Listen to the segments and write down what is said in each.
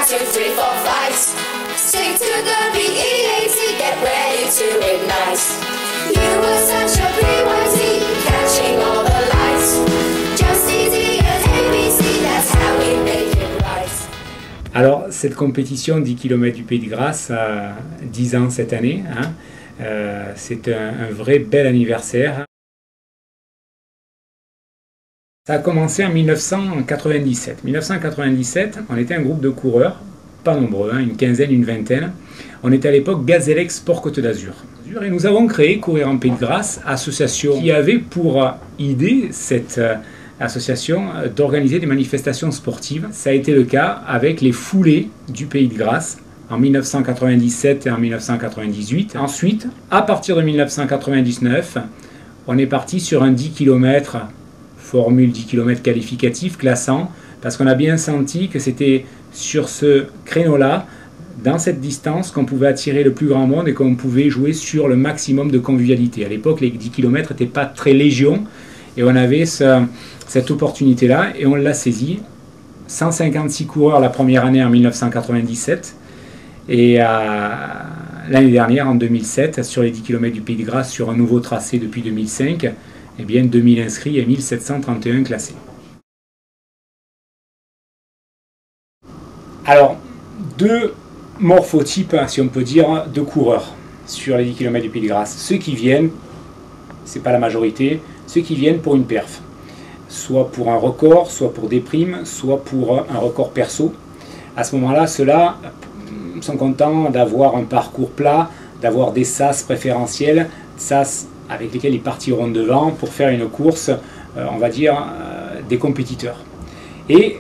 2, 3, 4, 5. Stick to the BEAT, get ready to ignite. You were such a P1T, catching all the lights. Just easy as ABC, that's how we make it right. Alors, cette compétition 10 km du Pays de Grasse a 10 ans cette année. Hein. C'est un vrai bel anniversaire. Ça a commencé en 1997. 1997, on était un groupe de coureurs, pas nombreux, hein, une quinzaine, une vingtaine. On était à l'époque Gazélec Sport Côte d'Azur. Et nous avons créé Courir en Pays de Grasse, association qui avait pour idée, cette association, d'organiser des manifestations sportives. Ça a été le cas avec les foulées du Pays de Grasse en 1997 et en 1998. Ensuite, à partir de 1999, on est parti sur un 10 km formule 10 km qualificatif, classant, parce qu'on a bien senti que c'était sur ce créneau-là, dans cette distance, qu'on pouvait attirer le plus grand monde et qu'on pouvait jouer sur le maximum de convivialité. À l'époque, les 10 km n'étaient pas très légion, et on avait cette opportunité-là, et on l'a saisie. 156 coureurs la première année en 1997, et l'année dernière, en 2007, sur les 10 km du Pays de Grasse, sur un nouveau tracé depuis 2005, eh bien 2000 inscrits et 1731 classés. Alors, deux morphotypes, si on peut dire, de coureurs sur les 10 km du Pays de Grasse. Ceux qui viennent, c'est pas la majorité, ceux qui viennent pour une perf. Soit pour un record, soit pour des primes, soit pour un record perso. À ce moment-là, ceux-là sont contents d'avoir un parcours plat, d'avoir des sas préférentiels, sas avec lesquels ils partiront devant pour faire une course, on va dire, des compétiteurs. Et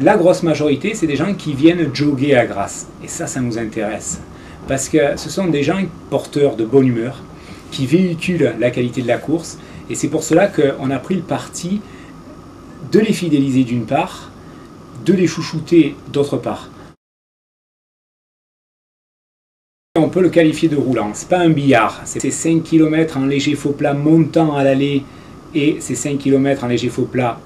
la grosse majorité, c'est des gens qui viennent jogger à Grasse. Et ça nous intéresse. Parce que ce sont des gens porteurs de bonne humeur, qui véhiculent la qualité de la course. Et c'est pour cela qu'on a pris le parti de les fidéliser d'une part, de les chouchouter d'autre part. On peut le qualifier de roulant, c'est pas un billard, c'est 5 km en léger faux plat montant à l'aller et ces 5 km en léger faux plat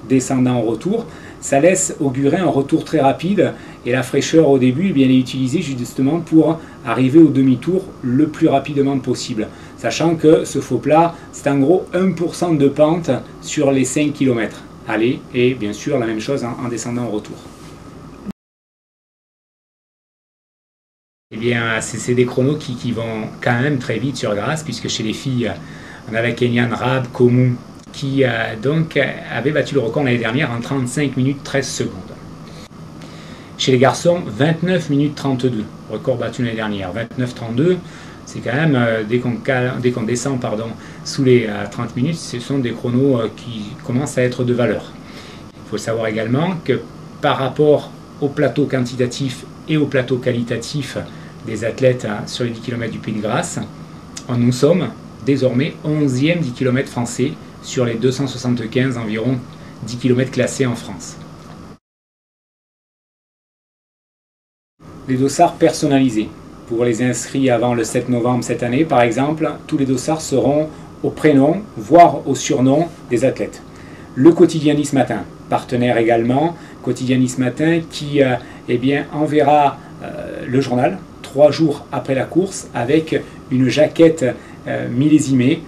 descendant au retour. Ça laisse augurer un retour très rapide et la fraîcheur au début, eh bien, elle est utilisée justement pour arriver au demi-tour le plus rapidement possible. Sachant que ce faux plat, c'est en gros 1% de pente sur les 5 km aller et bien sûr la même chose en descendant au retour. Eh bien, c'est des chronos qui vont quand même très vite sur Grasse, puisque chez les filles, on a la Kenyane Rab Komu, qui donc avait battu le record l'année dernière en 35 minutes 13 secondes. Chez les garçons, 29 minutes 32, record battu l'année dernière. 29-32, c'est quand même, dès qu'on descend sous les 30 minutes, ce sont des chronos qui commencent à être de valeur. Il faut savoir également que par rapport au plateau quantitatif et au plateau qualitatif des athlètes sur les 10 km du Pays de Grasse, nous sommes désormais 11e 10 km français sur les 275 environ 10 km classés en France. Les dossards personnalisés. Pour les inscrits avant le 7 novembre cette année, par exemple, tous les dossards seront au prénom, voire au surnom des athlètes. Le Quotidianisme Matin, partenaire également, Quotidianisme Matin qui eh bien, enverra le journal 3 jours après la course avec une jaquette millésimée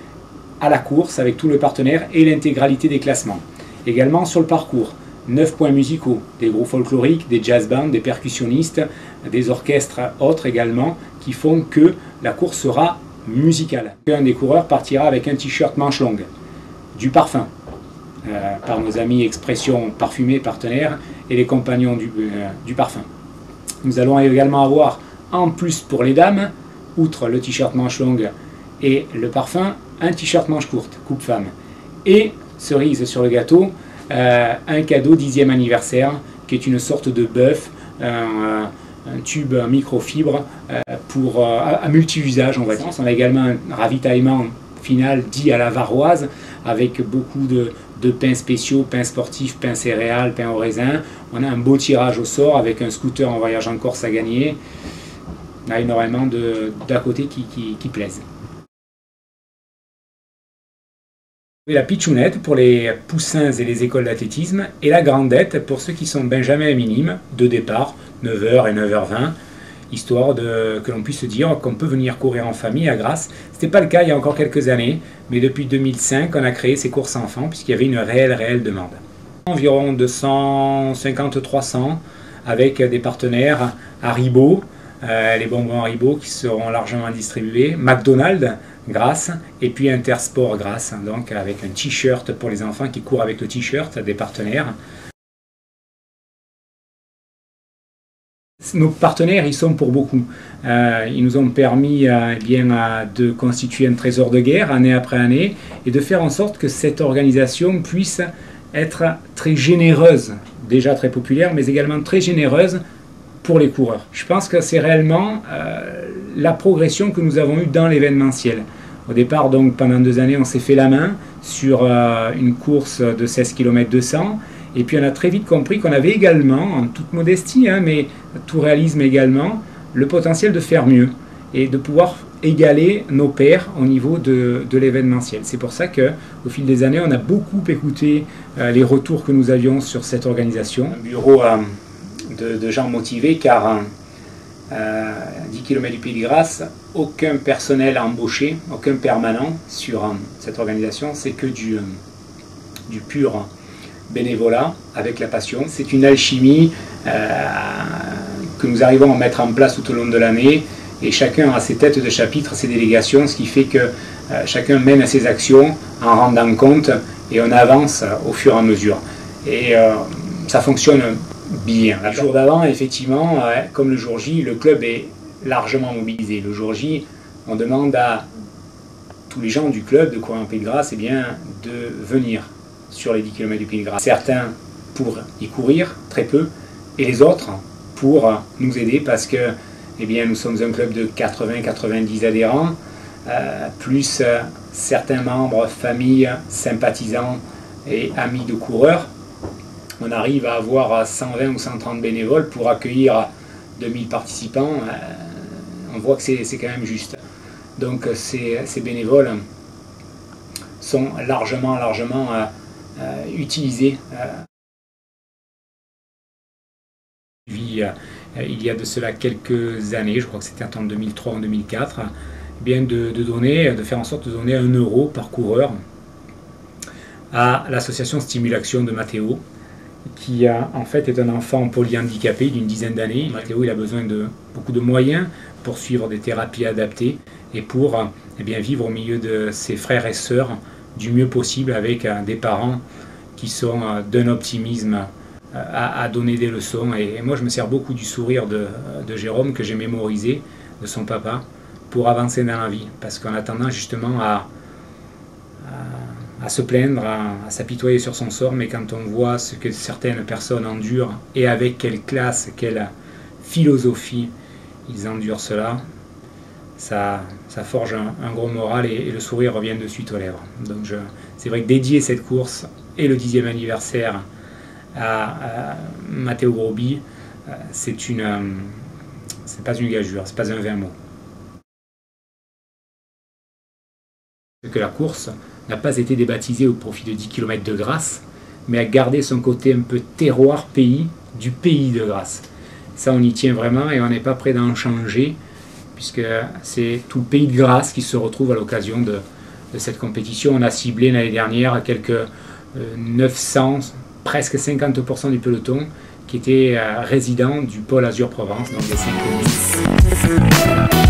à la course avec tout le partenaire et l'intégralité des classements. Également sur le parcours, 9 points musicaux, des groupes folkloriques, des jazz bands, des percussionnistes, des orchestres autres également qui font que la course sera musicale. Un des coureurs partira avec un t-shirt manche longue, du parfum, par nos amis Expression Parfumée partenaires et les compagnons du parfum. Nous allons également avoir, en plus pour les dames, outre le t-shirt manche longue et le parfum, un t-shirt manche courte, coupe femme. Et, cerise sur le gâteau, un cadeau 10e anniversaire, qui est une sorte de bœuf, un tube microfibre à multi-usage, on va dire. On a également un ravitaillement final dit à la varoise, avec beaucoup de pains spéciaux, pains sportifs, pains céréales, pains au raisin. On a un beau tirage au sort avec un scooter en voyage en Corse à gagner. On a énormément d'à côté qui plaisent. La pitchounette pour les poussins et les écoles d'athlétisme et la grandette pour ceux qui sont benjamins minimes de départ, 9h et 9h20, histoire que l'on puisse dire qu'on peut venir courir en famille à Grasse. Ce n'était pas le cas il y a encore quelques années, mais depuis 2005, on a créé ces courses enfants puisqu'il y avait une réelle demande. Environ 250-300 avec des partenaires Haribo, les bonbons Haribo qui seront largement distribués, McDonald's, Grasse, et puis Intersport Grasse, donc avec un t-shirt pour les enfants qui courent avec le t-shirt des partenaires. Nos partenaires, ils sont pour beaucoup. Ils nous ont permis de constituer un trésor de guerre année après année et de faire en sorte que cette organisation puisse être très généreuse, déjà très populaire, mais également très généreuse pour les coureurs. Je pense que c'est réellement la progression que nous avons eue dans l'événementiel. Au départ, donc, pendant 2 années, on s'est fait la main sur une course de 16 km 200. Et puis on a très vite compris qu'on avait également, en toute modestie, mais tout réalisme également, le potentiel de faire mieux et de pouvoir égaler nos pairs au niveau de l'événementiel. C'est pour ça qu'au fil des années, on a beaucoup écouté les retours que nous avions sur cette organisation. Un bureau de gens motivés car 10 km du Pays de Grasse, aucun personnel embauché, aucun permanent sur cette organisation, c'est que du pur bénévolat avec la passion. C'est une alchimie que nous arrivons à mettre en place tout au long de l'année et chacun a ses têtes de chapitre, ses délégations, ce qui fait que chacun mène ses actions en rendant compte et on avance au fur et à mesure. Et ça fonctionne bien. Le jour d'avant, effectivement, comme le jour J, le club est largement mobilisé. Le jour J, on demande à tous les gens du club de courir en Pays de Grasse de venir sur les 10 km du Pays de Grasse. Certains pour y courir, très peu, et les autres pour nous aider parce que nous sommes un club de 80-90 adhérents, plus certains membres, familles, sympathisants et amis de coureurs. On arrive à avoir 120 ou 130 bénévoles pour accueillir 2000 participants. On voit que c'est quand même juste. Donc ces bénévoles sont largement utilisés. Il y a de cela quelques années, je crois que c'était en 2003 ou 2004, de faire en sorte de donner 1 euro par coureur à l'association Stimulation de Mathéo, qui en fait est un enfant polyhandicapé d'une dizaine d'années. Mathéo, il a besoin de beaucoup de moyens pour suivre des thérapies adaptées et pour vivre au milieu de ses frères et sœurs du mieux possible avec des parents qui sont d'un optimisme à donner des leçons. Et moi, je me sers beaucoup du sourire de Jérôme que j'ai mémorisé, de son papa, pour avancer dans la vie. Parce qu'en attendant justement à se plaindre, à s'apitoyer sur son sort, mais quand on voit ce que certaines personnes endurent et avec quelle classe, quelle philosophie ils endurent cela, ça forge un gros moral et le sourire revient de suite aux lèvres. Donc c'est vrai que dédier cette course et le 10e anniversaire à Mathéo Groby, c'est pas une gageure, c'est pas un vain mot. Que la course n'a pas été débaptisée au profit de 10 km de Grasse, mais a gardé son côté un peu terroir pays du Pays de Grasse. Ça, on y tient vraiment et on n'est pas prêt d'en changer, puisque c'est tout le Pays de Grasse qui se retrouve à l'occasion de cette compétition. On a ciblé l'année dernière quelques 900, presque 50% du peloton qui étaient résidents du pôle Azur Provence, donc des 5 communes.